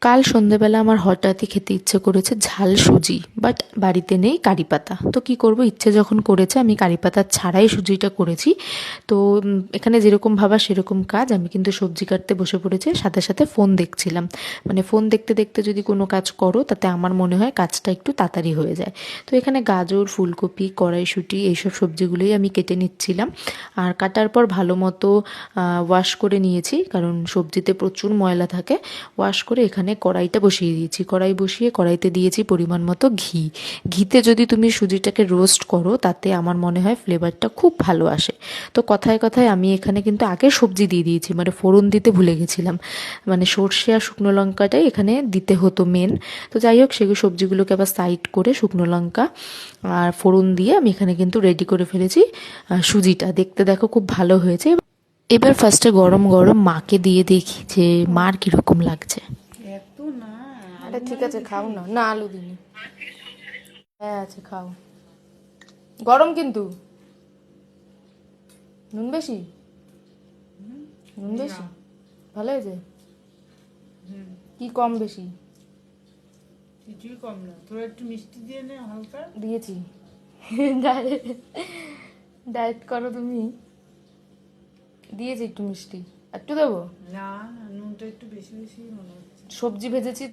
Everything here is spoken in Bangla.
কাল সন্ধেবেলা আমার হঠাৎই খেতে ইচ্ছে করেছে ঝাল সুজি, বাট বাড়িতে নেই কারি পাতা। তো কি করব, ইচ্ছে যখন করেছে আমি কারি পাতা ছাড়াই সুজিটা করেছি। তো এখানে যেরকম ভাবা সেরকম কাজ। আমি কিন্তু সবজি কাটতে বসে পড়েছি, সাথে সাথে ফোন দেখছিলাম। মানে ফোন দেখতে দেখতে যদি কোনো কাজ করো তাতে আমার মনে হয় কাজটা একটু তাড়াতাড়ি হয়ে যায়। তো এখানে গাজর, ফুলকপি, কড়াইশুঁটি এইসব সবজিগুলোই আমি কেটে নিচ্ছিলাম। আর কাটার পর ভালো মতো ওয়াশ করে নিয়েছি, কারণ সবজিতে প্রচুর ময়লা থাকে। ওয়াশ করে এখানে কড়াইটা বসিয়ে দিয়েছি। কড়াই বসিয়ে কড়াইতে দিয়েছি পরিমাণ মতো ঘি। ঘিতে যদি তুমি সুজিটাকে রোস্ট করো তাতে আমার মনে হয় ফ্লেভারটা খুব ভালো আসে। তো কথায় কথায় আমি এখানে কিন্তু আগে সবজি দিয়ে দিয়েছি, মানে ফোড়ন দিতে ভুলে গেছিলাম। মানে সর্ষে আর শুকনো লঙ্কাটাই এখানে দিতে হতো মেন। তো যাই হোক, সেগুলো সবজিগুলোকে আবার সাইড করে শুকনো লঙ্কা আর ফোড়ন দিয়ে আমি এখানে কিন্তু রেডি করে ফেলেছি সুজিটা। দেখতে দেখো খুব ভালো হয়েছে। এবার ফার্স্টে গরম গরম মাকে দিয়ে দেখি যে মার কিরকম লাগছে। এত না আরে আলু ঠিক মারে আছে, বেশি। খাও না। না, আলু দিনি। হ্যাঁ আছে, খাও। গরম কিন্তু। নুন বেশি? নুন বেশি? ভালো হয়েছে? কি কম বেশি? কিছুই কম না, তোরা একটু মিষ্টি দিয়ে নে হালকা। দিয়েছি। ডায়েট ডায়েট করো তুমি? দিয়েছি একটু মিষ্টি। একটু দেবো? না না, নুনটা একটু বেশি বেশি মনে হচ্ছে। সবজি ভেজেছি।